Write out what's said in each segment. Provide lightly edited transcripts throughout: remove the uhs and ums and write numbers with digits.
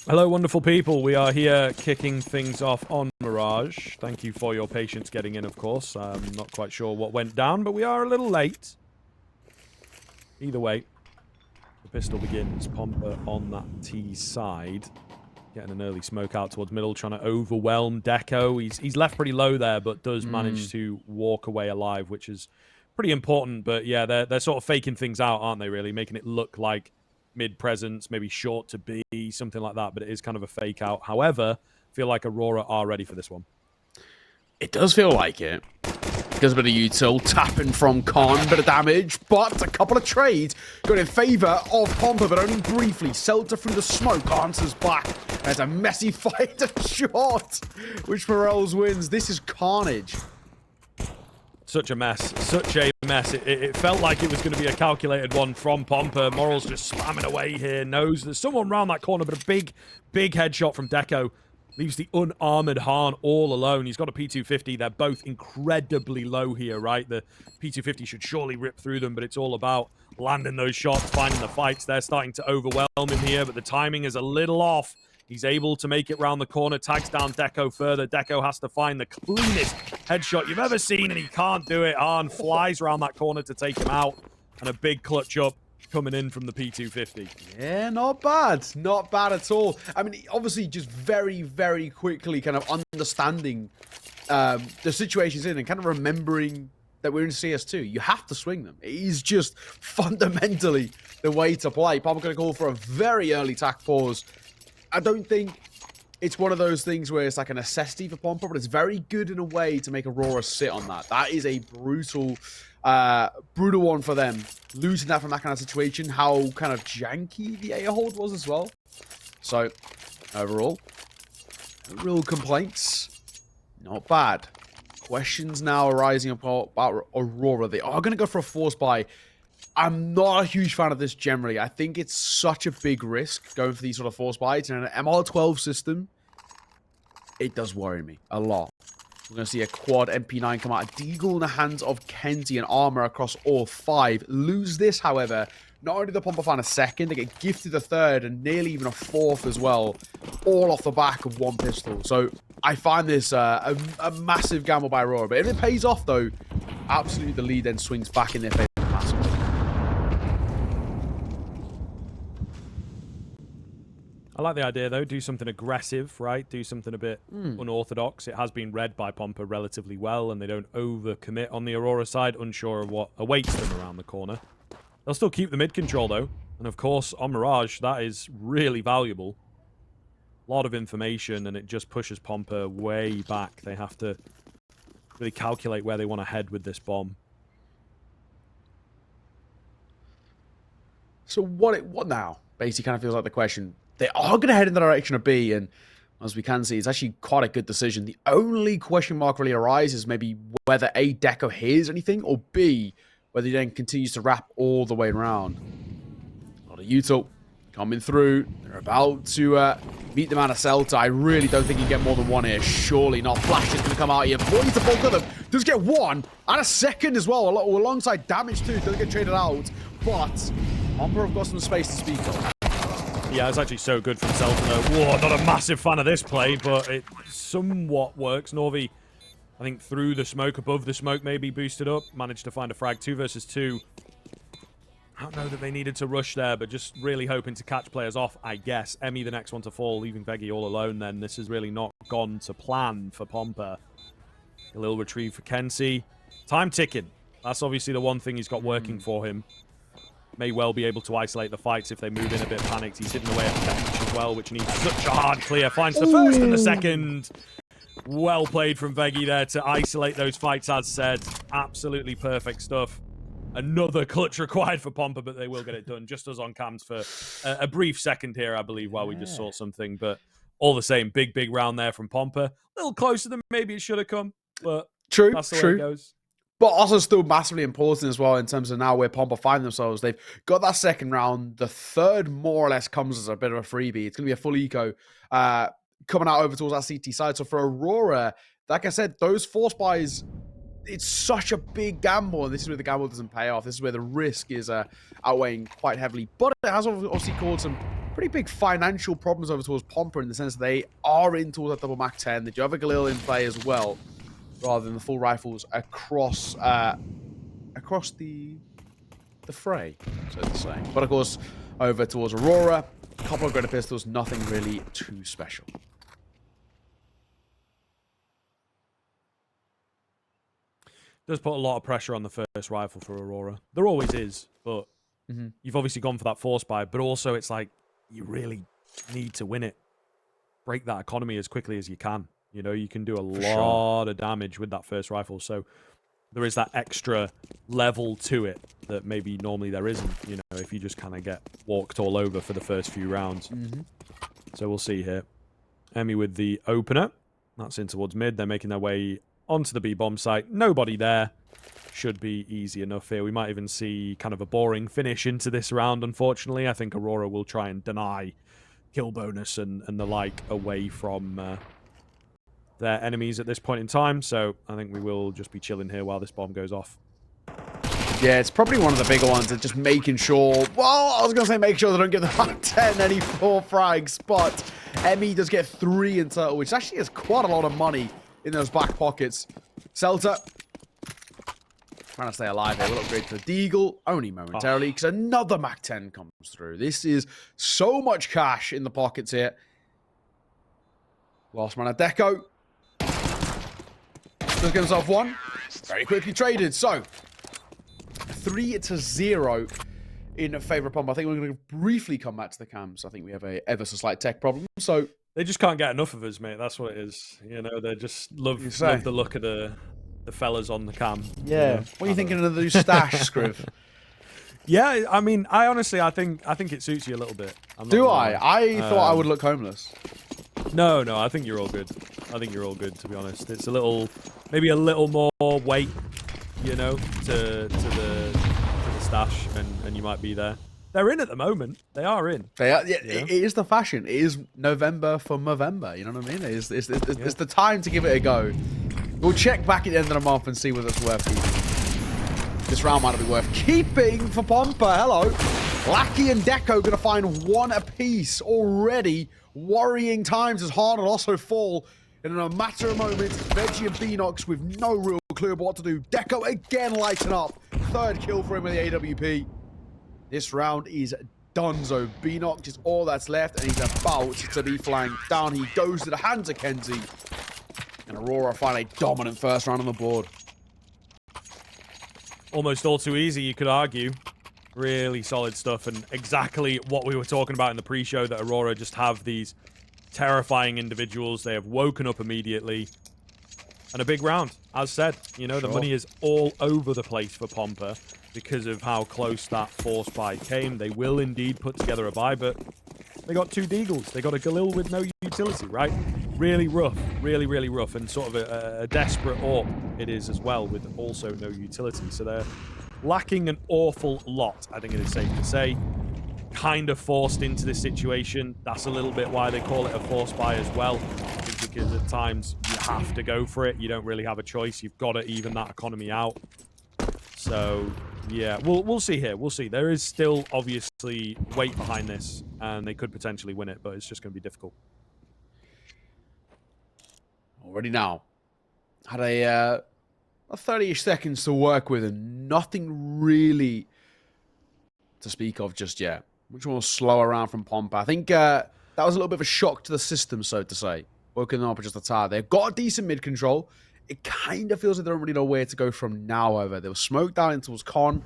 Hello, wonderful people. We are here kicking things off on Mirage. Thank you for your patience getting in, of course. I'm not quite sure what went down, but we are a little late. Either way, the pistol begins. Pompa on that T side. Getting an early smoke out towards middle, trying to overwhelm deko. He's left pretty low there, but does manage to walk away alive, which is pretty important. But yeah, they're sort of faking things out, aren't they, really? Making it look like mid-presence, maybe short to B, something like that, but it is kind of a fake out. However, I feel like Aurora are ready for this one. It does feel like it. There's a bit of util, tapping from Con, bit of damage, but a couple of trades going in favour of Pompa, but only briefly. Seltzer through the smoke, answers back. There's a messy fight at short, which Morels wins. This is carnage. Such a mess. Such a mess. It felt like it was going to be a calculated one from Pompa. Morals just slamming away here. Knows there's someone around that corner, but a big headshot from deko. Leaves the unarmored Hahn all alone. He's got a P250. They're both incredibly low here, right? The P250 should surely rip through them, but it's all about landing those shots, finding the fights. They're starting to overwhelm him here, but the timing is a little off. He's able to make it round the corner, tags down deko further. Deko has to find the cleanest headshot you've ever seen, and he can't do it. Hahn flies around that corner to take him out, and a big clutch up coming in from the P250. Yeah, not bad. Not bad at all. I mean, obviously just very, very quickly kind of understanding the situations in and kind of remembering that we're in CS2. You have to swing them. It is just fundamentally the way to play. Pompa going to call for a very early tack pause. I don't think it's one of those things where it's like a necessity for Pompa, but it's very good in a way to make Aurora sit on that. That is a brutal one for them. Losing that from that kind of situation, how kind of janky the A hold was as well. So, overall, no real complaints. Not bad. Questions now arising about Aurora. They are going to go for a force buy. I'm not a huge fan of this generally. I think it's such a big risk going for these sort of force buys. And an MR12 system, it does worry me a lot. We're going to see a quad MP9 come out. A deagle in the hands of KENSi and armor across all 5. Lose this, however. Not only do the Pompa find a second, they get gifted a third and nearly even a fourth as well. All off the back of one pistol. So I find this a massive gamble by Aurora. But if it pays off, though, absolutely the lead then swings back in their favor massively. I like the idea, though. Do something aggressive, right? Do something a bit unorthodox. It has been read by Pompa relatively well, and they don't overcommit on the Aurora side, unsure of what awaits them around the corner. They'll still keep the mid control, though. And, of course, on Mirage, that is really valuable. A lot of information, and it just pushes Pompa way back. They have to really calculate where they want to head with this bomb. So what now? Basically kind of feels like the question. They are going to head in the direction of B, and as we can see, it's actually quite a good decision. The only question mark really arises maybe whether A, deko hears anything, or B, whether he then continues to wrap all the way around. A lot of util coming through. They're about to meet the man of Celta. I really don't think you get more than one here. Surely not. Flash is going to come out here. Boys to both of them. Does get one and a second as well, alongside damage too. Doesn't get traded out, but Pompa have got some space to speak of. Yeah, it's actually so good from Celta, though. Whoa, not a massive fan of this play, but it somewhat works. Norvi, I think, through the smoke, above the smoke, maybe boosted up. Managed to find a frag. 2 versus 2. I don't know that they needed to rush there, but just really hoping to catch players off, I guess. Emmy, the next one to fall, leaving Veggie all alone then. This has really not gone to plan for Pompa. A little retrieve for KENSi. Time ticking. That's obviously the one thing he's got working for him. May well be able to isolate the fights if they move in a bit panicked. He's hidden away at the bench as well, which needs such a hard clear. Finds the first and the second. Well played from Veggie there to isolate those fights, as said. Absolutely perfect stuff. Another clutch required for Pompa, but they will get it done. Just as on cams for a brief second here, I believe, while we just saw something. But all the same, big round there from Pompa. A little closer than maybe it should have come, but that's the way it goes. But also still massively important as well in terms of now where Pompa find themselves. They've got that second round. The third more or less comes as a bit of a freebie. It's going to be a full eco coming out over towards that CT side. So for Aurora, like I said, those force buys, it's such a big gamble. And this is where the gamble doesn't pay off. This is where the risk is outweighing quite heavily. But it has obviously caused some pretty big financial problems over towards Pompa in the sense that they are in towards that double Mac 10. They do have a Galil in play as well, rather than the full rifles across the fray, so to say. But of course, over towards Aurora, a couple of greater pistols, nothing really too special. Does put a lot of pressure on the first rifle for Aurora. There always is, but you've obviously gone for that force buy, but also it's like you really need to win it. Break that economy as quickly as you can. You know, you can do a lot of damage with that first rifle, so there is that extra level to it that maybe normally there isn't, you know, if you just kind of get walked all over for the first few rounds. So we'll see here. Emmy with the opener. That's in towards mid. They're making their way onto the B-bomb site. Nobody there. Should be easy enough here. We might even see kind of a boring finish into this round, unfortunately. I think Aurora will try and deny kill bonus and the like away from their enemies at this point in time. So I think we will just be chilling here while this bomb goes off. Yeah, it's probably one of the bigger ones. It's just making sure... Well, I was going to say make sure they don't give the Mac 10 any 4 frags, but Emmy does get 3 in total, which actually is quite a lot of money in those back pockets. Celta trying to stay alive here. We'll upgrade to the Deagle only momentarily because another Mac 10 comes through. This is so much cash in the pockets here. Last man at Deko. Does get himself 1. Very quickly traded. So 3-0 in favor of Pompa. I think we're going to briefly come back to the cams. I think we have a ever so slight tech problem. So they just can't get enough of us, mate. That's what it is. You know, they just love the look of the fellas on the cam. Yeah. You know? What are you thinking of the new stash, Scriv? Yeah, I mean, I honestly, I think it suits you a little bit. Do I? I thought I would look homeless. No, I think you're all good. I think you're all good, to be honest. It's a little, maybe a little more weight, you know, to the stash, and you might be there. They're in at the moment. They are in. They are. Yeah, it is the fashion. It is November for Movember. You know what I mean? It's the time to give it a go. We'll check back at the end of the month and see whether it's worth keeping. This round might not be worth keeping for Pompa. Hello. Lackey and Deko going to find 1 apiece already. Worrying times as hard and also fall. And in a matter of moments, it's Veggie and Beanox with no real clue about what to do. Deko again lighting up. 3rd kill for him with the AWP. This round is donezo. Beanox is all that's left, and he's about to be flanked down. He goes to the hands of KENSi. And Aurora find a dominant first round on the board. Almost all too easy, you could argue. Really solid stuff, and exactly what we were talking about in the pre-show, that Aurora just have these terrifying individuals. They have woken up immediately. And a big round, as said. You know, the money is all over the place for Pompa because of how close that force buy came. They will indeed put together a buy, but they got 2 Deagles. They got a Galil with no utility, right? Really rough, really rough, and sort of a desperate AWP it is as well, with also no utility. So they're lacking an awful lot, I think it is safe to say. Kind of forced into this situation. That's a little bit why they call it a force buy as well. I think because at times you have to go for it. You don't really have a choice. You've got to even that economy out. So yeah, we'll see here. We'll see. There is still obviously weight behind this, and they could potentially win it, but it's just going to be difficult. Already now. Had a 30-ish seconds to work with, and nothing really to speak of just yet. Much more slow around from Pompa. I think that was a little bit of a shock to the system, so to say. Woken them up just a tad. They've got a decent mid control. It kind of feels like they don't really know where to go from now, however. They'll smoke down into towards Con.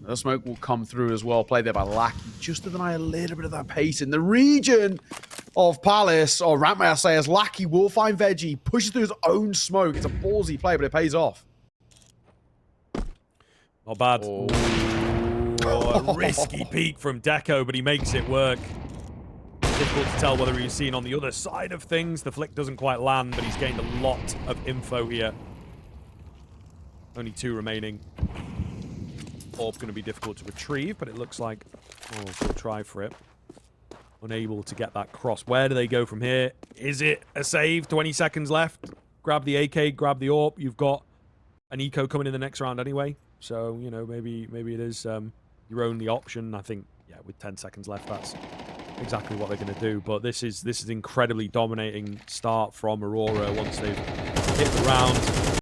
The smoke will come through as well. Played there by Lackey. Just to deny a little bit of that pace in the region of Palace, or Ramp, may I say, as Lackey will find Veggie. Pushes through his own smoke. It's a ballsy play, but it pays off. Not bad. Oh, a risky peek from Deko, but he makes it work. Difficult to tell whether he's seen on the other side of things. The flick doesn't quite land, but he's gained a lot of info here. Only 2 remaining. Orb going to be difficult to retrieve, but it looks like we'll try for it. Unable to get that cross. Where do they go from here? Is it a save? 20 seconds left. Grab the AK, grab the AWP. You've got an eco coming in the next round anyway. So, you know, maybe it is your only option. I think, yeah, with 10 seconds left, exactly what they're going to do. But this is incredibly dominating start from Aurora once they've hit the round.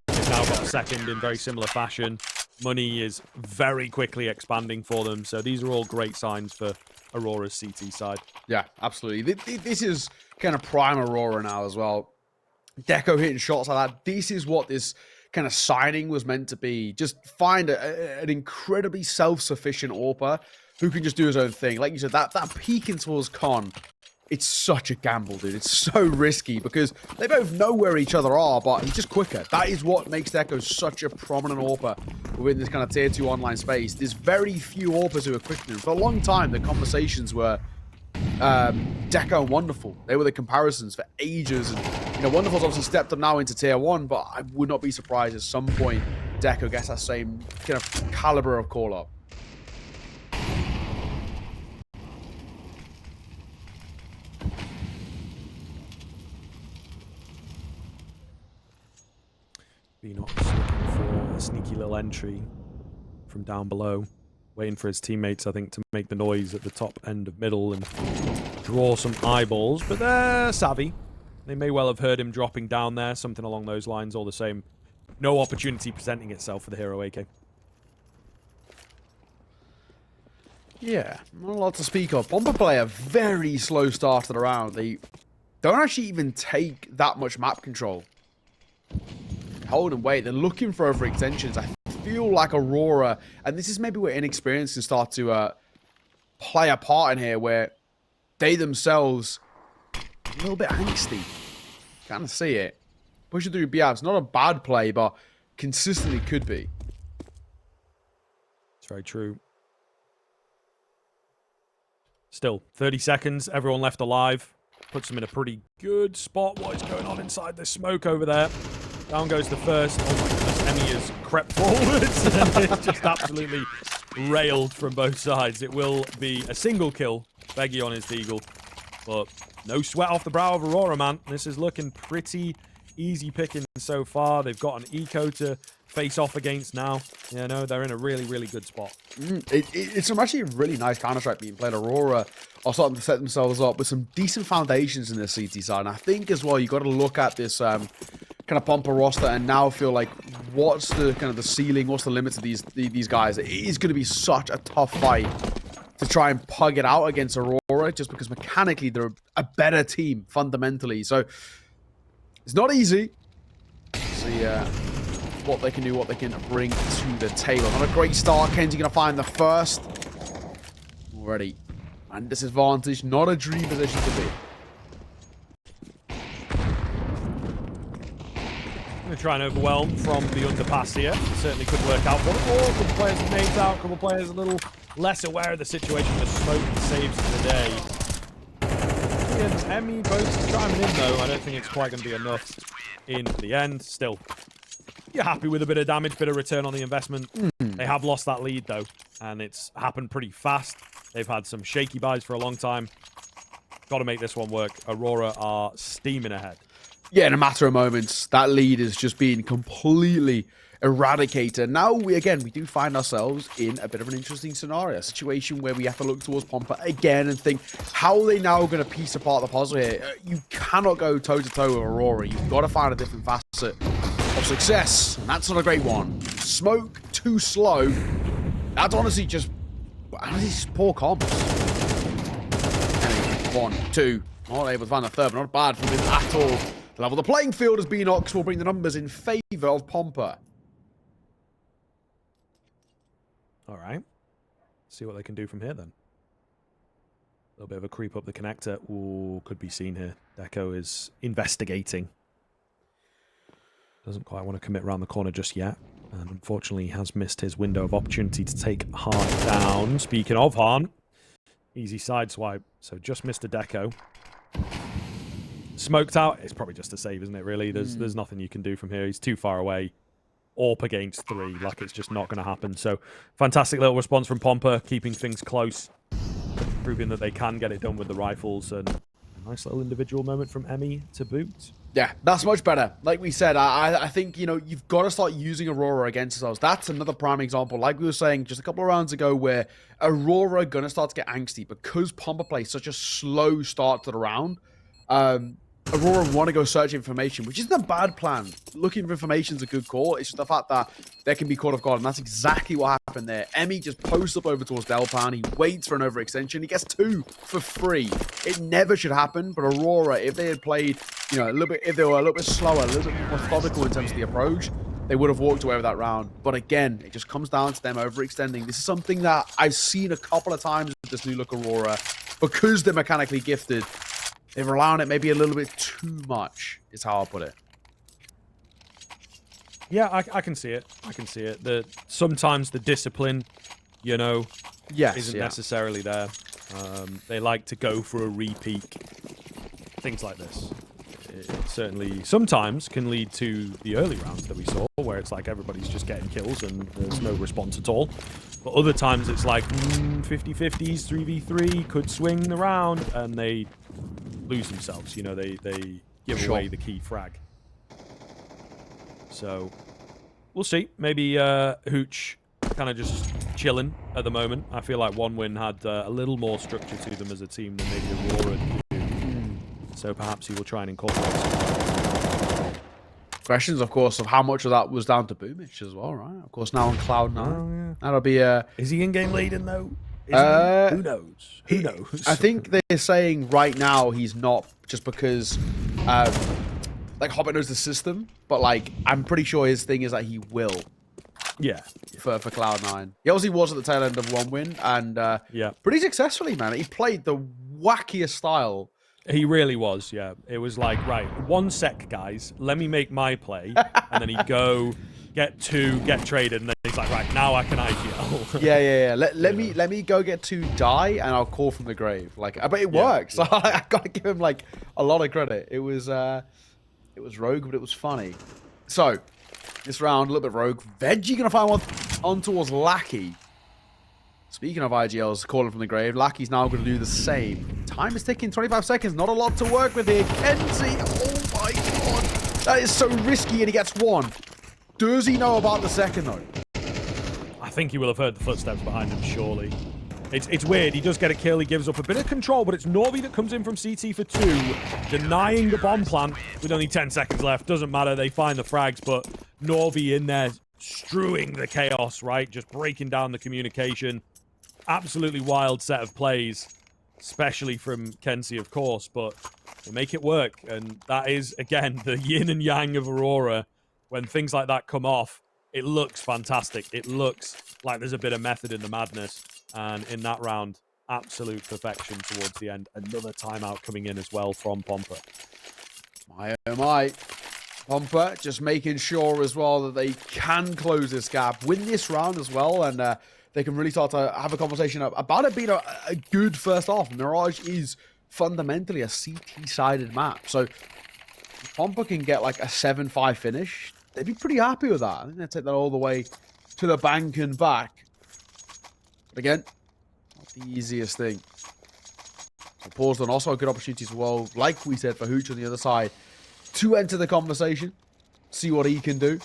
They've now got a second in very similar fashion. Money is very quickly expanding for them. So these are all great signs for Aurora's CT side. Yeah, absolutely. This is kind of prime Aurora now as well. Deko hitting shots like that. This is what this kind of signing was meant to be. Just find an incredibly self-sufficient AWPer who can just do his own thing. Like you said, that peeking towards Con, it's such a gamble, dude. It's so risky because they both know where each other are, but he's just quicker. That is what makes Deko such a prominent AWPer within this kind of tier 2 online space. There's very few AWPers who are quicker than him. For a long time, the conversations were Deko and Wonderful. They were the comparisons for ages. And, you know, Wonderful's obviously stepped up now into tier 1, but I would not be surprised at some point Deko gets that same kind of caliber of call-up. Beanox looking for a sneaky little entry from down below, waiting for his teammates, I think, to make the noise at the top end of middle and draw some eyeballs, but they're savvy. They may well have heard him dropping down there, something along those lines. All the same, no opportunity presenting itself for the hero AK. Yeah, not a lot to speak of. Pompa play a very slow start to the round. They don't actually even take that much map control. Hold and wait. They're looking for overextensions. I feel like Aurora, and this is maybe where inexperience can start to play a part in here, where they themselves a little bit angsty. Kind of see it. Pushing through BABs, not a bad play, but consistently could be. It's very true. Still, 30 seconds, everyone left alive. Puts them in a pretty good spot. What is going on inside the smoke over there? Down goes the first. Oh my goodness, Emmy has crept forwards and it's just absolutely railed from both sides. It will be a single kill. Beggy on his deagle. But no sweat off the brow of Aurora, man. This is looking pretty easy picking so far. They've got an eco to face off against now. You know, they're in a really, really good spot. It's some actually really nice Counter-Strike being played. Aurora are starting to set themselves up with some decent foundations in their CT side. And I think as well, you got to look at this kind of Pompa roster and now feel like what's the kind of the ceiling, what's the limits of these guys. It is going to be such a tough fight to try and pug it out against Aurora, just because mechanically they're a better team fundamentally. So it's not easy. See what they can do, what they can bring to the table. Not a great start. KENSi going to find the first already, and disadvantage. Not a dream position to be. Going to try and overwhelm from the underpass here. Certainly could work out. One more. A couple players have named out. A couple players a little less aware of the situation. The smoke saves the day. And Emmy both chiming in, though. I don't think it's quite going to be enough in the end. Still, you're happy with a bit of damage, bit of return on the investment. They have lost that lead, though, and it's happened pretty fast. They've had some shaky buys for a long time. Got to make this one work. Aurora are steaming ahead. Yeah, in a matter of moments, that lead is just being completely eradicated. Now, we do find ourselves in a bit of an interesting scenario. A situation where we have to look towards Pompa again and think, how are they now going to piece apart the puzzle here? You cannot go toe-to-toe with Aurora. You've got to find a different facet of success, and that's not a great one. Smoke, too slow. That's honestly just poor comms. 1, 2. Not able to find the third, but not bad from him at all. To level the playing field as Beanox will bring the numbers in favor of Pompa. All right. See what they can do from here, then. A little bit of a creep up the connector. Ooh, could be seen here. Deko is investigating. Doesn't quite want to commit around the corner just yet. And unfortunately, he has missed his window of opportunity to take Hahn down. Speaking of Hahn, easy sideswipe. So just missed a Deko. Smoked out. It's probably just a save, isn't it, really? There's nothing you can do from here. He's too far away. AWP against 3. Like, it's just not going to happen. So, fantastic little response from Pompa, keeping things close. Proving that they can get it done with the rifles. And a nice little individual moment from Emmy to boot. Yeah, that's much better. Like we said, I think, you know, you've got to start using Aurora against yourselves. That's another prime example, like we were saying just a couple of rounds ago, where Aurora are going to start to get angsty because Pompa plays such a slow start to the round. Aurora want to go search information, which isn't a bad plan. Looking for information is a good call. It's just the fact that they can be caught off guard, and that's exactly what happened there. Emmy just posts up over towards Delpan. He waits for an overextension. He gets 2 for free. It never should happen, but Aurora, if they had played, you know, a little bit, if they were a little bit slower, a little bit more methodical in terms of the approach, they would have walked away with that round. But again, it just comes down to them overextending. This is something that I've seen a couple of times with this new look Aurora, because they're mechanically gifted. They rely on it maybe a little bit too much, is how I'll put it. Yeah, I can see it. I can see it. Sometimes the discipline, you know, isn't necessarily there. They like to go for a repeat. Things like this. It certainly sometimes can lead to the early rounds that we saw, where it's like everybody's just getting kills and there's no response at all. But other times it's like 50-50s, 3v3, could swing the round, and they lose themselves. You know, they give away the key frag. So we'll see. Maybe Hooch kind of just chilling at the moment. I feel like One Win had a little more structure to them as a team than maybe Aurora do. So perhaps he will try and incorporate some. Questions, of course, of how much of that was down to Boomich as well, right? Of course, now on Cloud9. Oh, yeah. That'll be Is he in-game leading, though? Who knows? Who knows? I think they're saying right now he's not, just because, like, Hobbit knows the system, but, like, I'm pretty sure his thing is that he will. Yeah. For Cloud9. He obviously was at the tail end of One Win, and pretty successfully, man. He played the wackiest style. He really was, yeah. It was like, right, 1 sec, guys. Let me make my play. And then he'd go, get 2, get traded, and then he's like, right, now I can IGL. yeah. Let me go get 2, die, and I'll call from the grave. Like, but it works. So I gotta give him like a lot of credit. It was rogue, but it was funny. So this round, a little bit rogue. Veggie gonna find one on towards Lackey. Speaking of IGLs calling from the grave, Lackey's now going to do the same. Time is ticking, 25 seconds. Not a lot to work with here. KENSi, oh my god. That is so risky, and he gets 1. Does he know about the second, though? I think he will have heard the footsteps behind him, surely. It's weird. He does get a kill. He gives up a bit of control, but it's Norby that comes in from CT for 2, denying the bomb plant with only 10 seconds left. Doesn't matter. They find the frags, but Norby in there strewing the chaos, right? Just breaking down the communication. Absolutely wild set of plays, especially from KENSi, of course, but they make it work. And that is, again, the yin and yang of Aurora. When things like that come off, it looks fantastic. It looks like there's a bit of method in the madness. And in that round, absolute perfection towards the end. Another timeout coming in as well from Pompa. My oh my. Pompa just making sure as well that they can close this gap, win this round as well, and they can really start to have a conversation about it being a good first half. Mirage is fundamentally a CT-sided map. So if Pompa can get like a 7-5 finish, they'd be pretty happy with that. I think they'd take that all the way to the bank and back. But again, not the easiest thing. So paused on also a good opportunity as well, like we said, for Hooch on the other side to enter the conversation, see what he can do.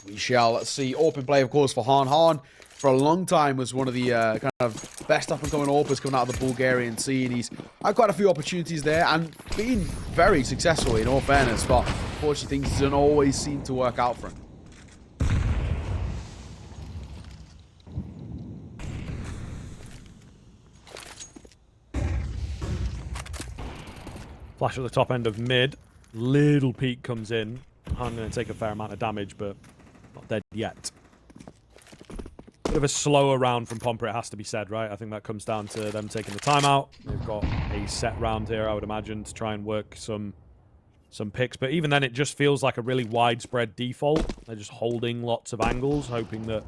We shall see. AWP in play, of course, for Han. Han, for a long time, was one of the kind of best up-and-coming AWPers coming out of the Bulgarian scene. He's had quite a few opportunities there and been very successful, in all fairness, but unfortunately, things don't always seem to work out for him. Flash at the top end of mid. Little peek comes in. I'm going to take a fair amount of damage, but not dead yet. Bit of a slower round from Pompa, it has to be said, right? I think that comes down to them taking the timeout. They've got a set round here, I would imagine, to try and work some picks. But even then, it just feels like a really widespread default. They're just holding lots of angles, hoping that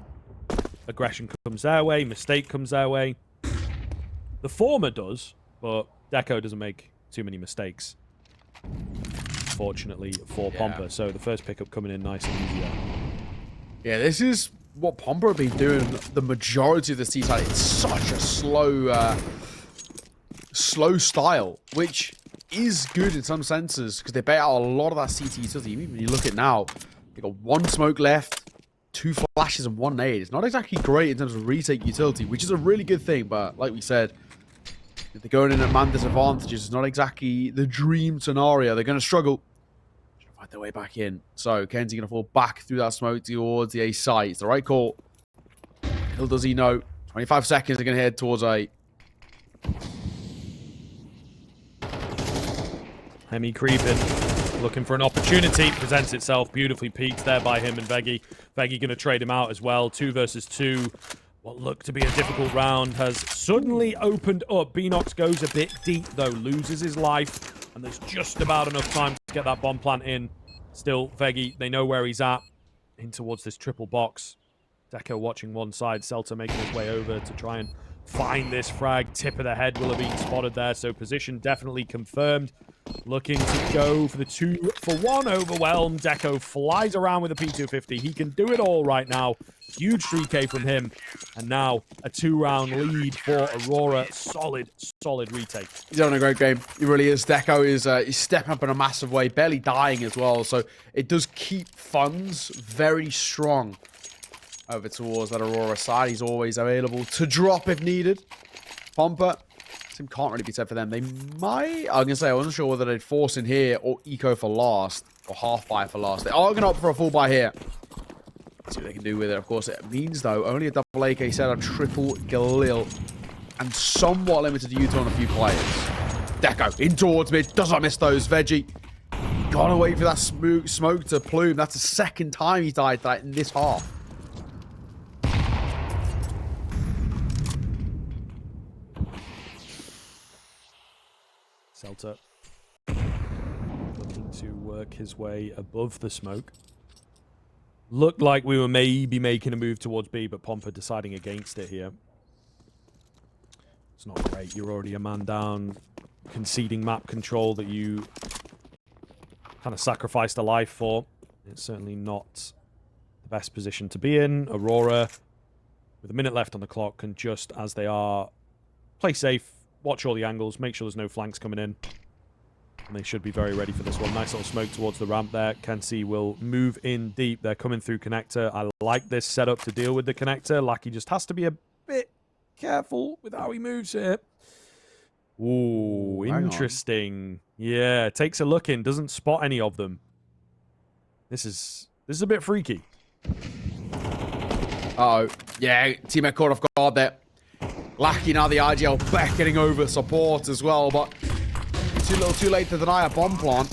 aggression comes their way, mistake comes their way. The former does, but deko doesn't make too many mistakes, fortunately for Pompa. So the first pickup coming in nice and easy. Yeah, this is what Pompa have been doing the majority of the season. It's such a slow style, which is good in some senses because they bait out a lot of that CT utility. Even when you look at now, they got 1 smoke left, 2 flashes and 1 nade. It's not exactly great in terms of retake utility, which is a really good thing. But like we said, if they're going in at man disadvantages, it's not exactly the dream scenario. They're going to struggle. Trying to find their way back in. So KENSi going to fall back through that smoke towards the A site. It's the right call. Little does he know. 25 seconds, they're going to head towards A. Hemi creeping, looking for an opportunity. Presents itself, beautifully peeked there by him and Veggie. Veggie going to trade him out as well. 2 versus 2. What looked to be a difficult round has suddenly opened up. Beanox goes a bit deep, though. Loses his life. And there's just about enough time to get that bomb plant in. Still, Veggie, they know where he's at. In towards this triple box. Deko watching one side. Celta making his way over to try and find this frag. Tip of the head will have been spotted there. So position definitely confirmed. Looking to go for the 2-for-1 overwhelm. Deko flies around with a P250. He can do it all right now. Huge 3K from him. And now a 2-round lead for Aurora. Solid retake. He's having a great game. He really is. Deko is he's stepping up in a massive way. Barely dying as well. So it does keep funds very strong over towards that Aurora side. He's always available to drop if needed. Pompa. Can't really be said for them. They might... I'm going to say, I wasn't sure whether they'd force in here or eco for last. Or half buy for last. They are going to opt for a full buy here. Let's see what they can do with it. Of course, it means, though, only a double AK setup, triple Galil. And somewhat limited to U-turn on a few players. Deko in towards mid. Does not miss those. Veggie. Gotta wait for that smoke to plume. That's the 2nd time he died that in this half. Celta looking to work his way above the smoke. Looked like we were maybe making a move towards B, but Pompa deciding against it here. It's not great. You're already a man down, conceding map control that you kind of sacrificed a life for. It's certainly not the best position to be in. Aurora, with a minute left on the clock, can just, as they are, play safe. Watch all the angles, make sure there's no flanks coming in. And they should be very ready for this one. Nice little smoke towards the ramp there. KENSi will move in deep. They're coming through connector. I like this setup to deal with the connector. Lackey just has to be a bit careful with how he moves here. Ooh, interesting. Yeah, takes a look in, doesn't spot any of them. This is a bit freaky. Uh-oh. Yeah, teammate caught off guard there. Lackey now the IGL beckoning over support as well, but too little too late to deny a bomb plant.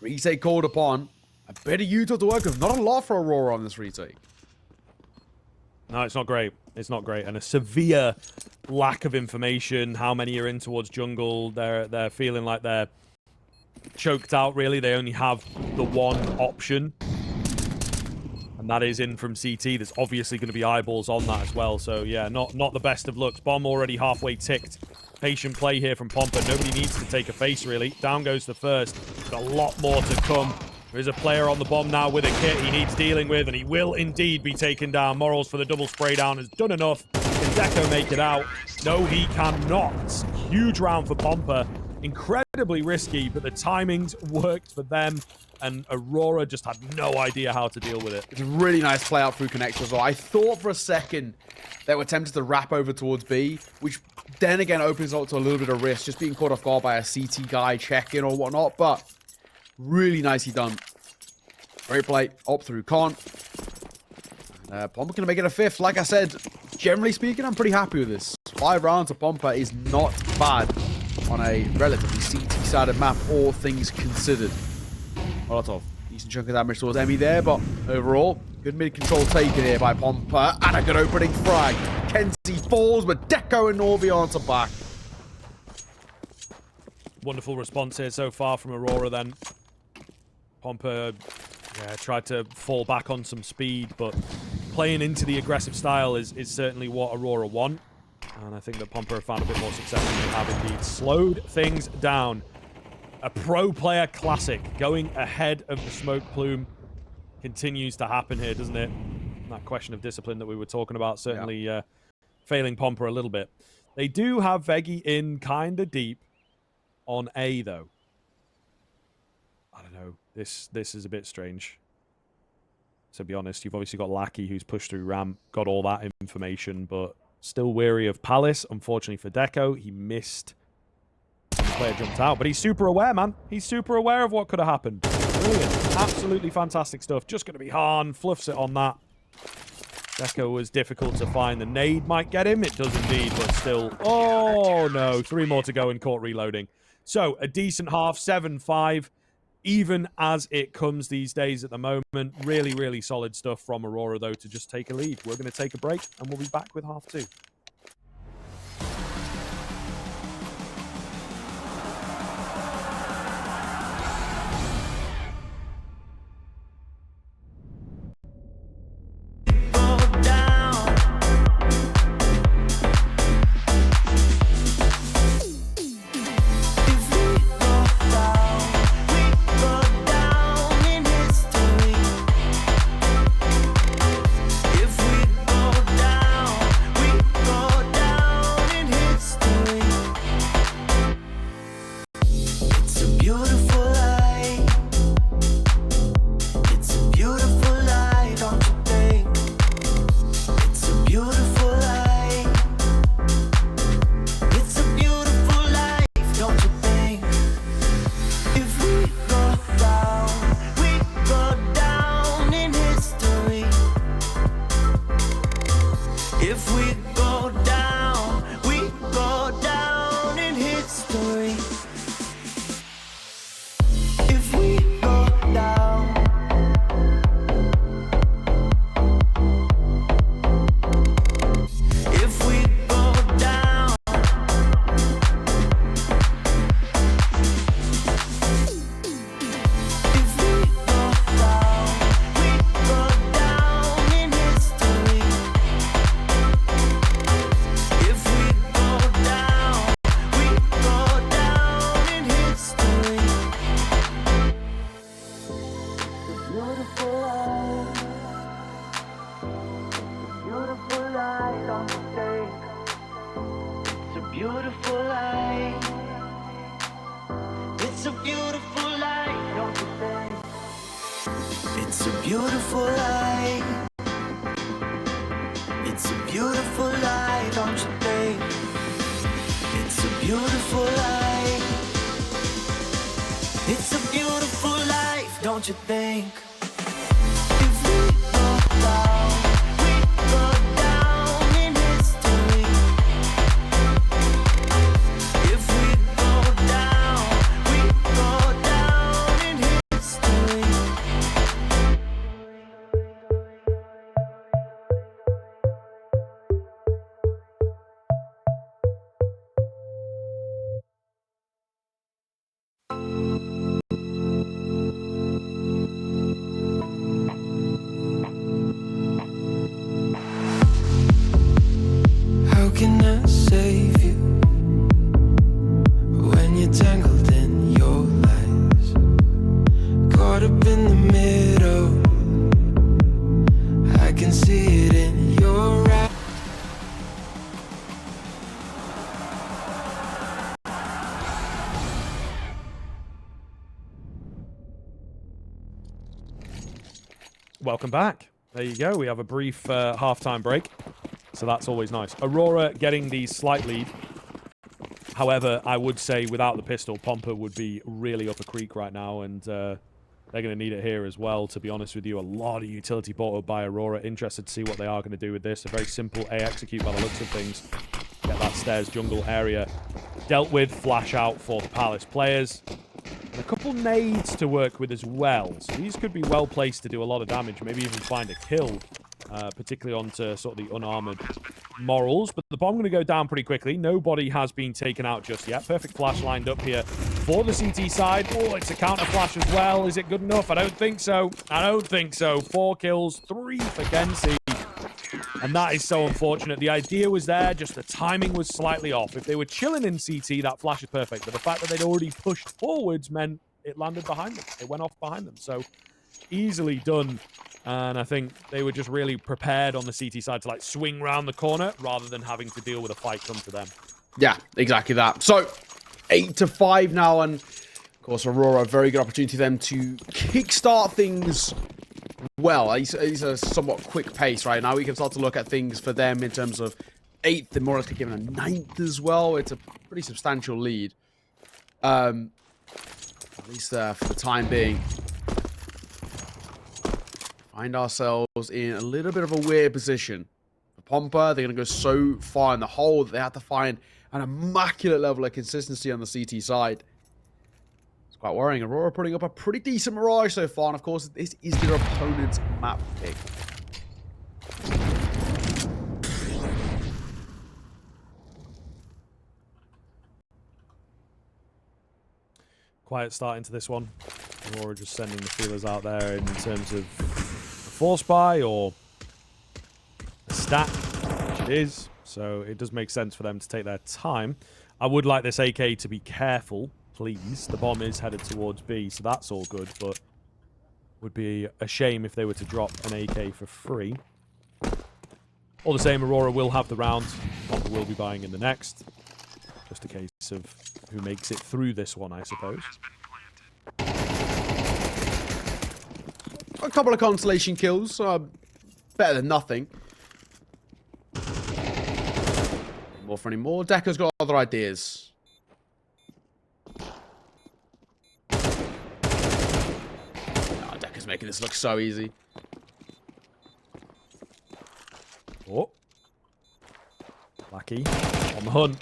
Retake called upon. A bit of util to work with. Not a lot for Aurora on this retake. No, it's not great. It's not great. And a severe lack of information. How many are in towards jungle. They're feeling like they're choked out, really. They only have the one option. And that is in from CT. There's obviously going to be eyeballs on that as well. So, yeah, not the best of looks. Bomb already halfway ticked. Patient play here from Pompa. Nobody needs to take a face, really. Down goes the first. Got a lot more to come. There is a player on the bomb now with a kit he needs dealing with, and he will indeed be taken down. Morals for the double spray down has done enough. Can Deko make it out? No, he cannot. Huge round for Pompa. Incredibly risky, but the timings worked for them. And Aurora just had no idea how to deal with it. It's a really nice play out through connector as well. I thought for a second they were tempted to wrap over towards B, which then again opens up to a little bit of risk, just being caught off guard by a CT guy check-in or whatnot, but really nicely done. Great play, up through Con. Pompa can make it a 5th. Like I said, generally speaking, I'm pretty happy with this. 5 rounds of Pompa is not bad on a relatively CT-sided map, all things considered. A lot of decent chunk of damage towards Emmy there, but overall, good mid-control taken here by Pompa, and a good opening frag. KENSi falls, but Deko and Norviance are back. Wonderful response here so far from Aurora then. Pompa tried to fall back on some speed, but playing into the aggressive style is certainly what Aurora want. And I think that Pompa have found a bit more success than they have indeed. Slowed things down. A pro player classic going ahead of the smoke plume continues to happen here, doesn't it? That question of discipline that we were talking about certainly failing Pompa a little bit. They do have Veggie in kind of deep. on A, though. I don't know. This is a bit strange. To be honest, you've obviously got Lackey, who's pushed through ramp, got all that information, but still wary of Palace. Unfortunately for Deko, he missed. The player jumped out, but he's super aware, man. He's super aware of what could have happened. Brilliant. Absolutely fantastic stuff. Just going to be Han. Fluffs it on that. Deko was difficult to find. The nade might get him. It does indeed, but still. Oh, no. 3 more to go in court reloading. So, a decent half. 7-5. Even as it comes these days at the moment. Really, really solid stuff from Aurora, though, to just take a lead. We're going to take a break, and we'll be back with half 2. Don't you think? Welcome back. There you go. We have a brief halftime break. So that's always nice. Aurora getting the slight lead. However, I would say without the pistol, Pompa would be really up a creek right now. And they're going to need it here as well, to be honest with you. A lot of utility bought up by Aurora. Interested to see what they are going to do with this. A very simple A execute by the looks of things. Get that stairs jungle area dealt with. Flash out for the Palace players. And a couple nades to work with as well. So these could be well placed to do a lot of damage. Maybe even find a kill. Particularly onto sort of the unarmored morals. But the bomb going to go down pretty quickly. Nobody has been taken out just yet. Perfect flash lined up here for the CT side. Oh, it's a counter flash as well. Is it good enough? I don't think so. I don't think so. 4 kills, 3 for KENSi. And that is so unfortunate. The idea was there, just the timing was slightly off. If they were chilling in CT, that flash is perfect. But the fact that they'd already pushed forwards meant it landed behind them. It went off behind them. So easily done. And I think they were just really prepared on the CT side to like swing round the corner rather than having to deal with a fight come to them. Yeah, exactly that. So 8-5 now, and of course Aurora, a very good opportunity for them to kickstart things well. He's a somewhat quick pace right now. We can start to look at things for them in terms of 8th, and more likely given a 9th as well. It's a pretty substantial lead, at least for the time being. Find ourselves in a little bit of a weird position. For Pompa, they're going to go so far in the hole that they have to find an immaculate level of consistency on the CT side. It's quite worrying. Aurora putting up a pretty decent Mirage so far, and of course, this is their opponent's map pick. Quiet start into this one. Aurora just sending the feelers out there in terms of force buy or a stack, which it is. So it does make sense for them to take their time. I would like this AK to be careful, please. The bomb is headed towards B, so that's all good, but would be a shame if they were to drop an AK for free. All the same, Aurora will have the round. Pompa will be buying in the next. Just a case of who makes it through this one, I suppose. A couple of consolation kills, better than nothing. More for any more. Deko's got other ideas. Oh, Deko's making this look so easy. Oh. Lucky. On the hunt.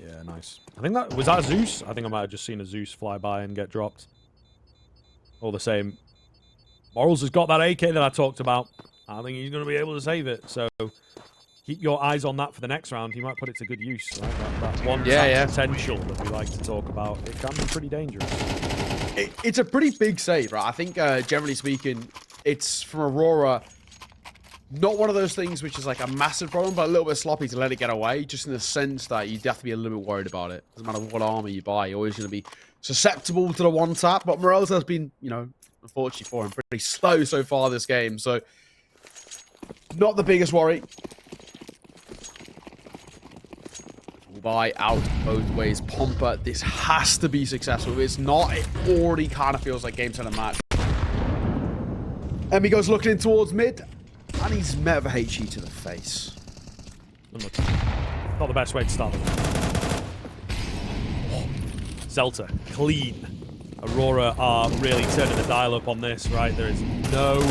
Yeah, nice. I think that... Was that a Zeus? I think I might have just seen a Zeus fly by and get dropped. All the same. Morals has got that AK that I talked about. I think he's going to be able to save it. So keep your eyes on that for the next round. He might put it to good use. Right? That one potential that we like to talk about. It can be pretty dangerous. It's a pretty big save, right? I think, generally speaking, it's from Aurora. Not one of those things which is like a massive problem, but a little bit sloppy to let it get away. Just in the sense that you'd have to be a little bit worried about it. Doesn't matter what armor you buy. You're always going to be susceptible to the one tap. But Morales has been, you know, unfortunately for him, pretty slow so far this game. So, not the biggest worry. Buy out both ways. Pompa, this has to be successful. If it's not, it already kind of feels like game center match. Emmy goes looking in towards mid, and he's met with a HE to the face. Not the best way to start. Zelta, clean. Aurora are really turning the dial up on this, right? There is no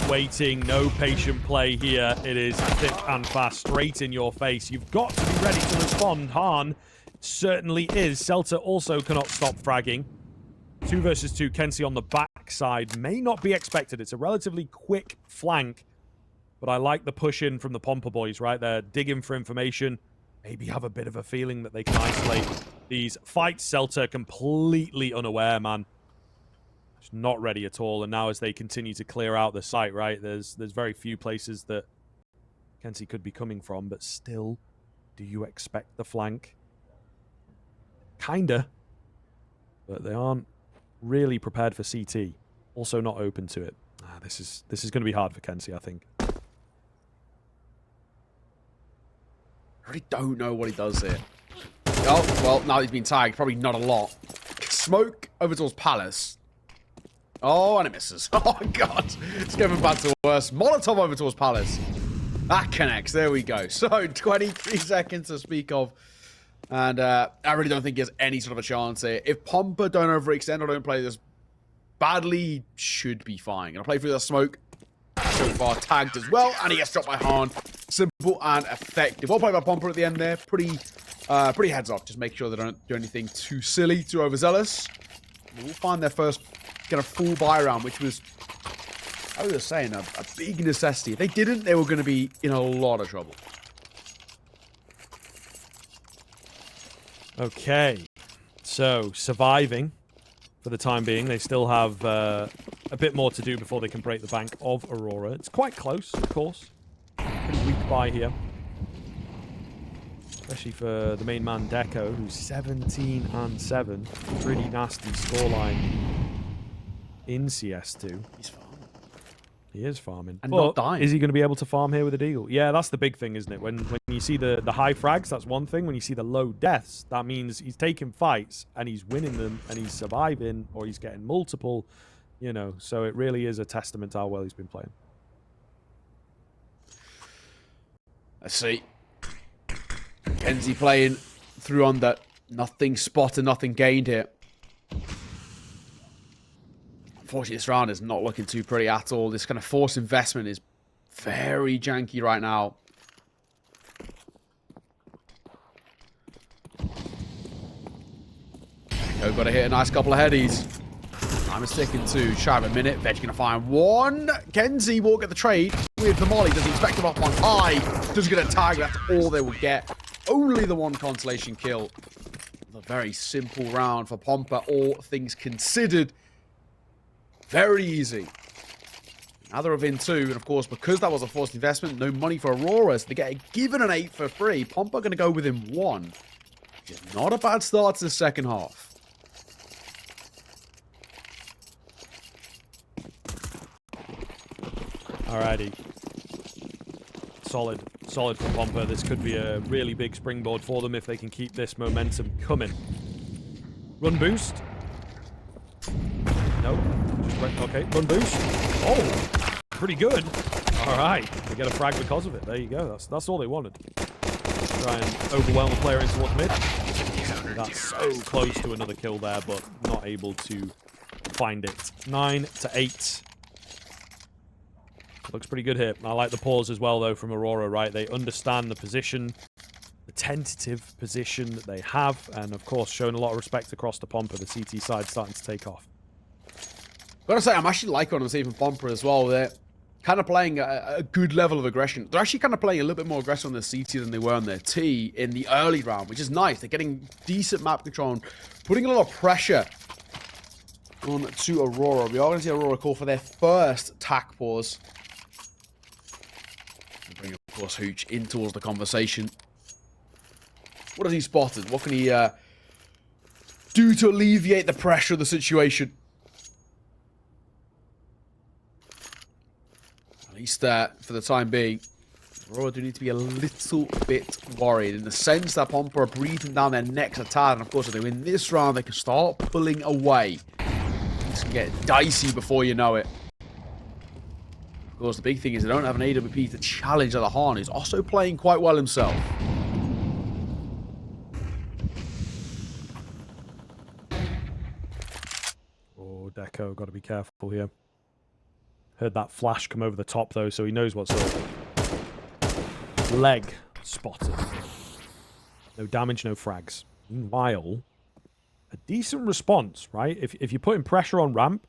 waiting, no patient play here. It is thick and fast, straight in your face. You've got to be ready to respond. Han certainly is. Zelta also cannot stop fragging. 2 versus 2. KENSi on the backside may not be expected. It's a relatively quick flank, but I like the push in from the Pompa boys, right? They're digging for information. Maybe have a bit of a feeling that they can isolate these fights. Zelta completely unaware, man. Just not ready at all. And now as they continue to clear out the site, right, there's very few places that KENSi could be coming from, but still, do you expect the flank? Kinda. But they aren't really prepared for CT. Also not open to it. This is going to be hard for KENSi, I think. I really don't know what he does here. Oh, well, now he's been tagged. Probably not a lot. Smoke over towards Palace. Oh, and it misses. Oh, God. It's going from bad to worse. Molotov over towards Palace. That connects. There we go. So, 23 seconds to speak of. And I really don't think he has any sort of a chance here. If Pompa don't overextend or don't play this badly, he should be fine. Gonna play through the smoke. So far tagged as well, and he gets dropped by Han. Simple and effective. Well played by Pompa at the end there. Pretty heads off. Just make sure they don't do anything too silly, too overzealous. We'll find their first kind of full buy round, which was, I was saying, a big necessity. If they didn't, they were going to be in a lot of trouble. Okay, so surviving for the time being. They still have a bit more to do before they can break the bank of Aurora. It's quite close, of course. Pretty weak buy here. Especially for the main man, Deko, who's 17-7. Pretty nasty scoreline in CS2. He's fine. He is farming. And but not dying. Is he going to be able to farm here with a deagle? Yeah, that's the big thing, isn't it? When you see the high frags, that's one thing. When you see the low deaths, that means he's taking fights and he's winning them and he's surviving or he's getting multiple, you know. So it really is a testament to how well he's been playing. Let's see. KENSi playing through on that. Nothing spotted, nothing gained here. Unfortunately, this round is not looking too pretty at all. This kind of forced investment is very janky right now. Deko got to hit a nice couple of headies. Time is ticking too. Shy of a minute. Veg going to find one. KENSi will get the trade with the molly. Does he expect him up on high? Does he get a tag? That's all they will get. Only the one consolation kill. A very simple round for Pompa, all things considered. Very easy. Now they're within 2, and of course, because that was a forced investment, no money for Aurora, so they get given an 8 for free. Pompa going to go within 1. Which is not a bad start to the second half. Alrighty. Solid for Pompa. This could be a really big springboard for them if they can keep this momentum coming. Run boost. No. Okay, run boost. Oh, pretty good. All right, they get a frag because of it. There you go. That's all they wanted. Try and overwhelm the player in towards mid. That's so close to another kill there, but not able to find it. 9 to 8. Looks pretty good here. I like the pause as well, though, from Aurora, right? They understand the position, the tentative position that they have, and, of course, showing a lot of respect across the Pompa. The CT side starting to take off. Gotta say, I'm actually liking what I'm seeing from Pompa as well. They're kind of playing a good level of aggression. They're actually kind of playing a little bit more aggressive on their CT than they were on their T in the early round, which is nice. They're getting decent map control and putting a lot of pressure on to Aurora. We are going to see Aurora call for their first tack pause. Bring, of course, Hooch in towards the conversation. What has he spotted? What can he do to alleviate the pressure of the situation? At least for the time being, Aurora do need to be a little bit worried in the sense that Pompa are breathing down their necks a tad. And of course, if they win this round, they can start pulling away. This can get dicey before you know it. Of course, the big thing is they don't have an AWP to challenge the Han, who's also playing quite well himself. Oh, Deko, got to be careful here. Heard that flash come over the top, though, so he knows what's up. Leg spotted. No damage, no frags. Meanwhile, a decent response, right? If you're putting pressure on ramp,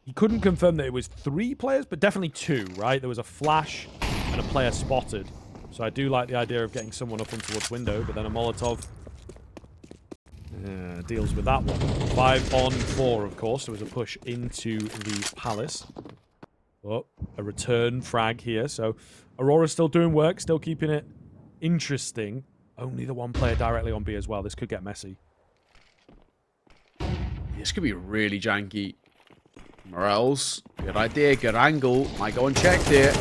he couldn't confirm that it was 3 players, but definitely 2, right? There was a flash and a player spotted. So I do like the idea of getting someone up in towards window, but then a Molotov deals with that one. 5 on 4, of course. There was a push into the Palace. Oh, a return frag here. So Aurora's still doing work, still keeping it interesting. Only the one player directly on B as well. This could get messy. This could be really janky. Morels, good idea, good angle. Might go unchecked here.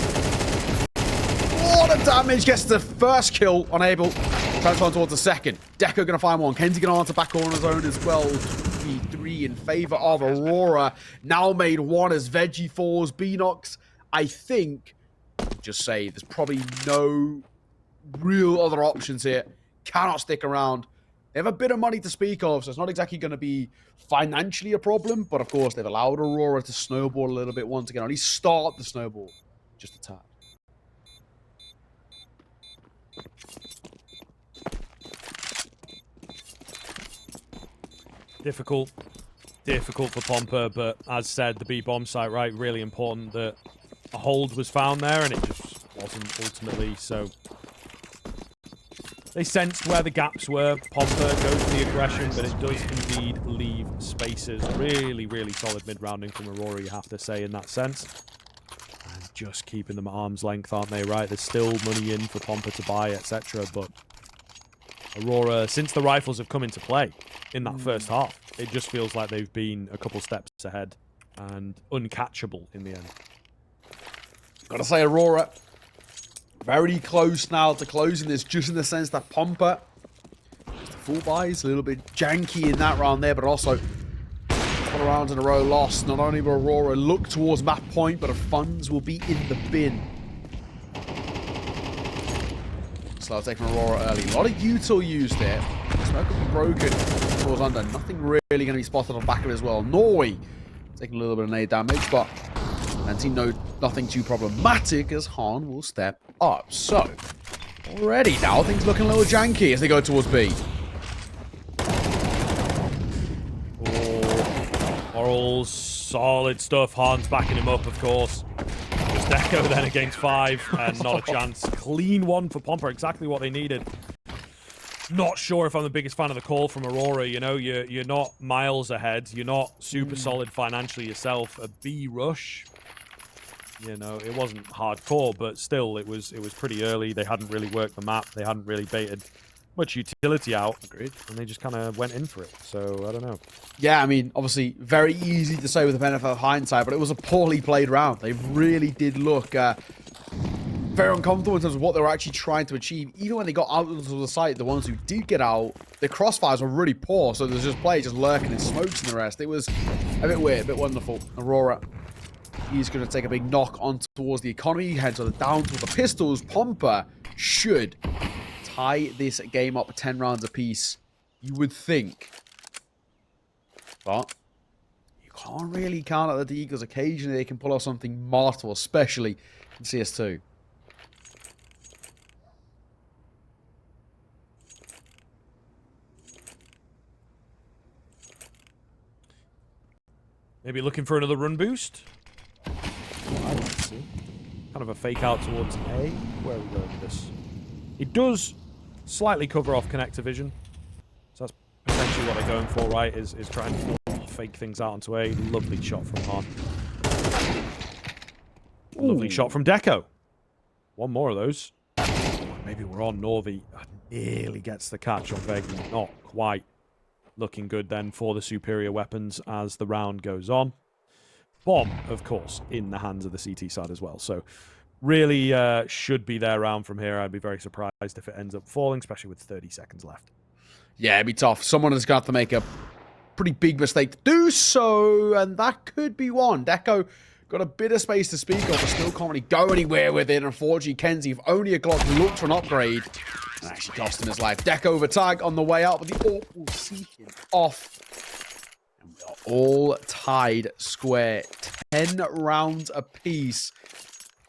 What a damage! Gets the first kill on Abel. Transform towards the second. Deko going to find one. KENSi going to answer back on his own as well. 2v3 in favor of Aurora. Now made 1 as Veggie falls. Beanox, I think, just say there's probably no real other options here. Cannot stick around. They have a bit of money to speak of, so it's not exactly going to be financially a problem. But, of course, they've allowed Aurora to snowball a little bit once again. Or at least start the snowball. Just a tad. Difficult for Pompa, but as said, the B-bomb site, right, really important that a hold was found there, and it just wasn't ultimately, so they sensed where the gaps were. Pompa goes for the aggression, but it does indeed leave spaces. Really, really solid mid-rounding from Aurora, you have to say, in that sense. And just keeping them at arm's length, aren't they, right? There's still money in for Pompa to buy, etc., but Aurora, since the rifles have come into play in that first half, it just feels like they've been a couple steps ahead and uncatchable in the end. Gotta say, Aurora, very close now to closing this, just in the sense that Pompa, just the full buys, a little bit janky in that round there, but also a couple of rounds in a row lost. Not only will Aurora look towards map point, but the funds will be in the bin. Slow take from Aurora early. A lot of util used there. Smoke will be broken towards under. Nothing really going to be spotted on the back of it as well. Norway taking a little bit of nade damage, but KENSi nothing too problematic as Han will step up. So, already now things looking a little janky as they go towards B. Morals, solid stuff. Han's backing him up, of course. Just deko then against 5, and not a chance. Clean one for Pompa, exactly what they needed. Not sure if I'm the biggest fan of the call from Aurora. You know, you're not miles ahead. You're not super solid financially yourself. A B rush, you know, it wasn't hardcore, but still, it was pretty early. They hadn't really worked the map. They hadn't really baited much utility out. Agreed. And they just kind of went in for it. So, I don't know. Yeah, I mean, obviously, very easy to say with the benefit of hindsight, but it was a poorly played round. They really did look very uncomfortable in terms of what they were actually trying to achieve. Even when they got out onto the site, the ones who did get out, their crossfires were really poor, so there's just players just lurking in smokes and the rest. It was a bit weird, a bit wonderful. Aurora, he's going to take a big knock on towards the economy, heads on down to the pistols. Pompa should tie this game up 10 rounds apiece, you would think. But you can't really count out the Eagles. Occasionally they can pull off something mortal, especially in CS2. Maybe looking for another run boost. Kind of a fake out towards A. Where are we going with this? It does slightly cover off connector vision. So that's potentially what they're going for, right? Is trying to fake things out onto A. Lovely shot from Han. Lovely shot from deko. One more of those. Maybe we're on Norvi. Nearly gets the catch on Vegi. Not quite. Looking good then for the superior weapons as the round goes on. Bomb, of course, in the hands of the CT side as well. So really should be their round from here. I'd be very surprised if it ends up falling, especially with 30 seconds left. Yeah, it'd be tough. Someone has got to make a pretty big mistake to do so, and that could be one. deko got a bit of space to speak of, but still can't really go anywhere with it. Unfortunately, KENSi, if only a Glock looked for an upgrade, and actually cost him his life. deko over tag on the way out, but the AWP will see him off. And we are all tied square. 10 rounds apiece.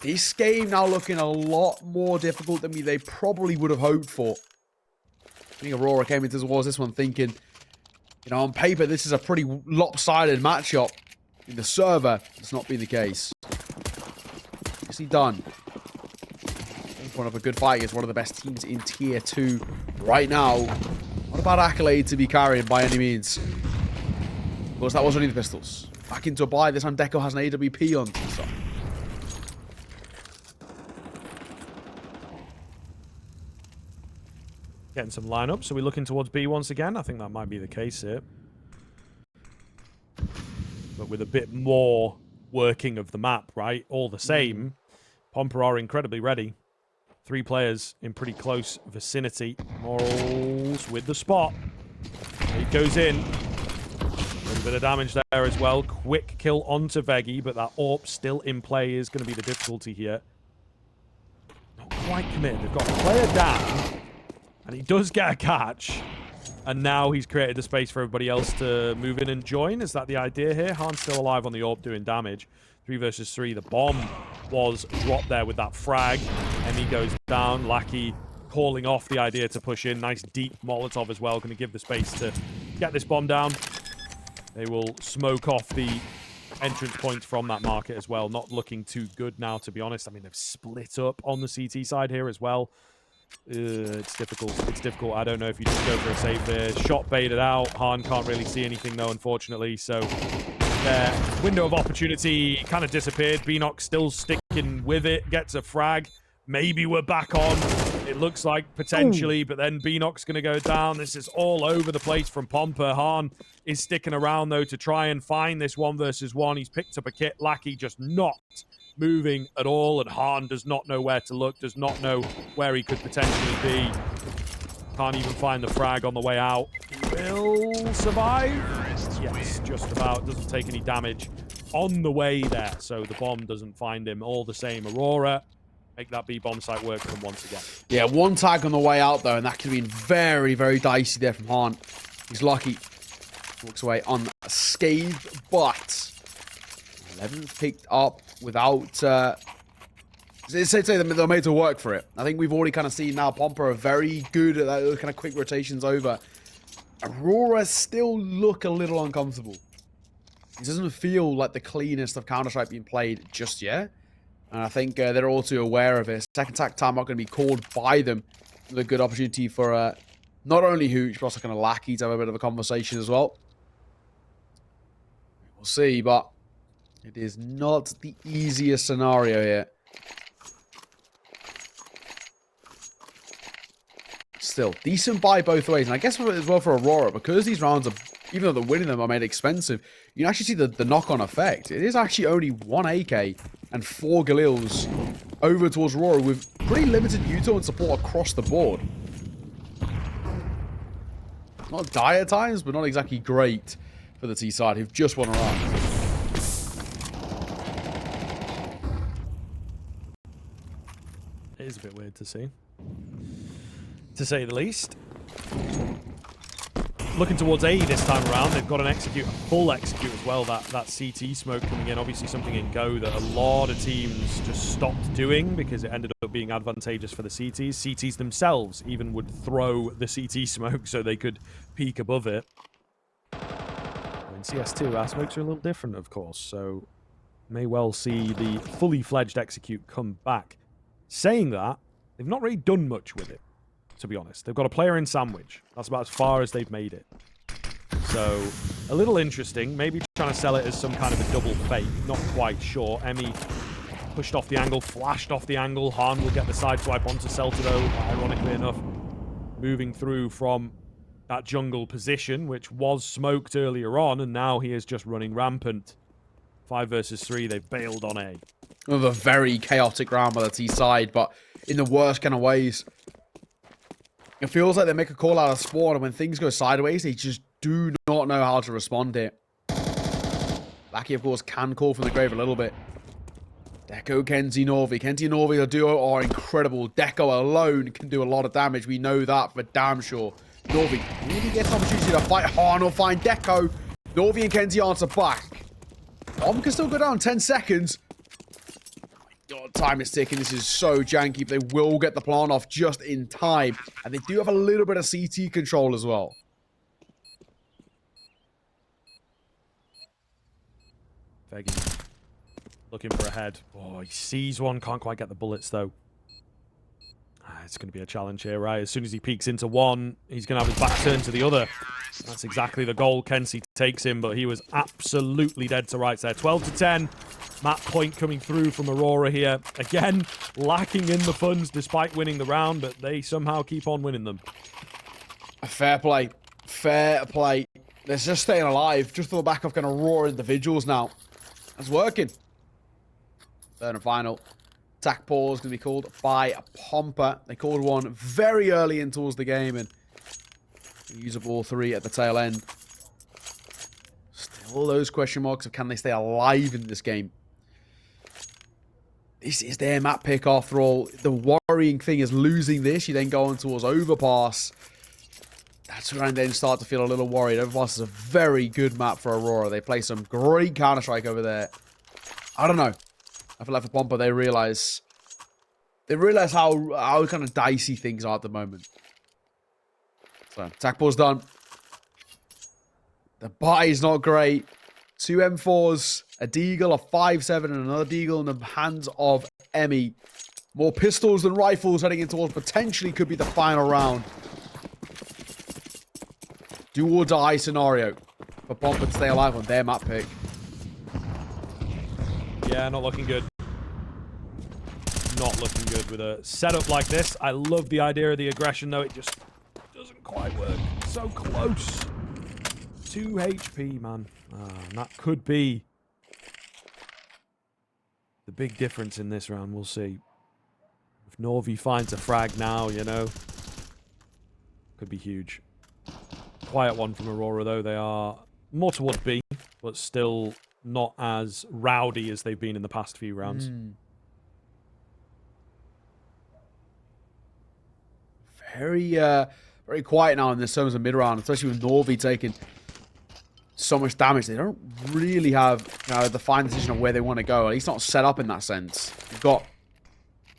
This game now looking a lot more difficult than they probably would have hoped for. I think Aurora came into towards this one thinking, you know, on paper, this is a pretty lopsided matchup. In the server, it's not been the case. Is he done? One of a good fight against one of the best teams in Tier 2 right now. Not about accolade to be carried by any means. Of course, that was only the pistols. Back into a buy. This time, deko has an AWP on. So. Getting some lineups. So we're looking towards B once again. I think that might be the case here. But with a bit more working of the map, right? All the same, Pompa are incredibly ready. 3 players in pretty close vicinity. Morals with the spot. He goes in. A little bit of damage there as well. Quick kill onto Vegi, but that AWP still in play is going to be the difficulty here. Not quite committed. They've got a player down, and he does get a catch. And now he's created the space for everybody else to move in and join. Is that the idea here? Han's still alive on the AWP doing damage. 3 versus 3. The bomb was dropped there with that frag. And he goes down. Lackey calling off the idea to push in. Nice deep Molotov as well. Going to give the space to get this bomb down. They will smoke off the entrance points from that market as well. Not looking too good now, to be honest. I mean, they've split up on the CT side here as well. It's difficult. It's difficult. I don't know if you just go for a save there. Shot baited out. Han can't really see anything, though, unfortunately. So their window of opportunity kind of disappeared. Beanox still sticking with it. Gets a frag. Maybe we're back on. It looks like potentially, but then Beanox going to go down. This is all over the place from Pompa. Han is sticking around, though, to try and find this 1 versus 1. He's picked up a kit. Lackey just knocked moving at all, and Hahn does not know where to look, does not know where he could potentially be. Can't even find the frag on the way out. Will survive? Yes, just about. Doesn't take any damage on the way there, so the bomb doesn't find him. All the same, Aurora make that B bomb site work for them once again. Yeah, one tag on the way out, though, and that could have been very, very dicey there from Hahn. He's lucky. Walks away unscathed, but 11th picked up without... say they're made to work for it. I think we've already kind of seen now Pompa are very good at those kind of quick rotations over. Aurora still look a little uncomfortable. It doesn't feel like the cleanest of Counter-Strike being played just yet. And I think they're all too aware of it. Second attack time not going to be called by them. It's a good opportunity for not only Hooch, but also kind of Lackey to have a bit of a conversation as well. We'll see, but it is not the easiest scenario here. Still, decent buy both ways. And I guess as well for Aurora, because these rounds are, even though they're winning them, are made expensive, you can actually see the knock-on effect. It is actually only 1 AK and 4 Galils over towards Aurora with pretty limited util and support across the board. Not dire times, but not exactly great for the T side, who've just won a round. It is a bit weird to see, to say the least. Looking towards A this time around, they've got an execute, a full execute as well. That CT smoke coming in, obviously something in Go that a lot of teams just stopped doing because it ended up being advantageous for the CTs. CTs themselves even would throw the CT smoke so they could peek above it. In CS2, our smokes are a little different, of course, so may well see the fully fledged execute come back. Saying that, they've not really done much with it, to be honest. They've got a player in sandwich. That's about as far as they've made it. So, a little interesting. Maybe trying to sell it as some kind of a double fake. Not quite sure. Emmy pushed off the angle, flashed off the angle. Hahn will get the side swipe onto Celta, though, ironically enough. Moving through from that jungle position, which was smoked earlier on, and now he is just running rampant. 5 versus 3, they've bailed on A. Another very chaotic round by the T side, but in the worst kind of ways. It feels like they make a call out of spawn, and when things go sideways, they just do not know how to respond here. Lackey, of course, can call from the grave a little bit. Deko, KENSi, Norvi. KENSi and Norvi, the duo, are incredible. Deko alone can do a lot of damage. We know that for damn sure. Norvi really gets an opportunity to fight Hahn or find Deko. Norvi and KENSi answer back. Bomb can still go down 10 seconds. God, time is ticking. This is so janky, but they will get the plant off just in time. And they do have a little bit of CT control as well. Veggie looking for a head. Oh, he sees one. Can't quite get the bullets, though. It's going to be a challenge here, right? As soon as he peeks into one, he's going to have his back turned to the other. That's exactly the goal. KENSi takes him, but he was absolutely dead to rights there. 12 to 10. Map point coming through from Aurora here. Again, lacking in the funds despite winning the round, but they somehow keep on winning them. Fair play. Fair play. They're just staying alive, just on the back of kind of raw individuals now. That's working. Third and final. Attack pause going to be called by Pompa. They called one very early in towards the game and use up all 3 at the tail end. Still those question marks of can they stay alive in this game. This is their map pick after all. The worrying thing is losing this. You then go on towards Overpass. That's when I then start to feel a little worried. Overpass is a very good map for Aurora. They play some great Counter-Strike over there. I don't know. I feel like for Pompa, they realize how kind of dicey things are at the moment. So, attack ball's done. The buy is not great. 2 M4s, a deagle, a 5.7, and another deagle in the hands of Emmy. More pistols than rifles heading in towards potentially could be the final round. Do or die scenario for Pompa to stay alive on their map pick. Yeah, not looking good. Not looking good with a setup like this. I love the idea of the aggression, though. It just doesn't quite work. So close. 2 HP, man. That could be the big difference in this round. We'll see. If Norvi finds a frag now, you know, could be huge. Quiet one from Aurora, though. They are more towards B, but still not as rowdy as they've been in the past few rounds. Very quiet now in this terms of mid-round, especially with Norvi taking so much damage. They don't really have the fine decision of where they want to go. At least not set up in that sense. You've got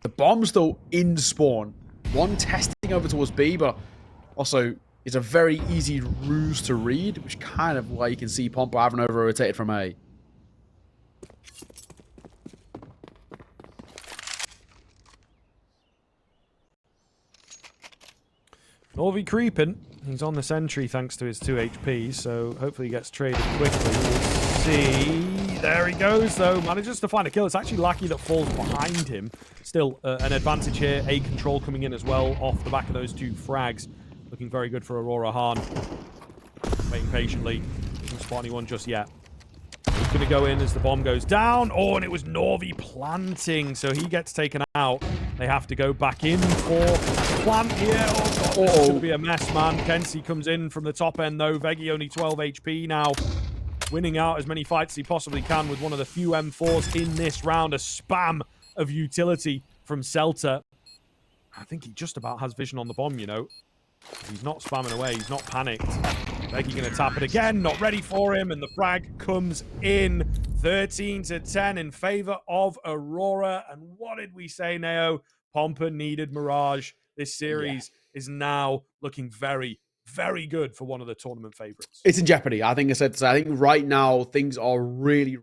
the bomb still in spawn. One testing over towards B, but also it's a very easy ruse to read, which kind of why you can see Pompa having over-rotated from A. Norvi creeping. He's on the sentry thanks to his 2 HP, so hopefully he gets traded quickly. We'll see. There he goes, though. Manages to find a kill. It's actually Lackey that falls behind him. Still, an advantage here. A control coming in as well off the back of those 2 frags. Looking very good for Aurora Han. Waiting patiently. Doesn't spot anyone just yet. He's going to go in as the bomb goes down. Oh, and it was Norvi planting, so he gets taken out. They have to go back in for plant here. Oh, God, this is going to be a mess, man. KENSi comes in from the top end, though. Veggie only 12 HP now. Winning out as many fights as he possibly can with one of the few M4s in this round. A spam of utility from Celta. I think he just about has vision on the bomb, you know. He's not spamming away. He's not panicked. Veggie going to tap it again. Not ready for him. And the frag comes in. 13-10 in favor of Aurora. And what did we say, Neo? Pompa needed Mirage. This series is now looking very, very good for one of the tournament favorites. It's in jeopardy. I think right now things are really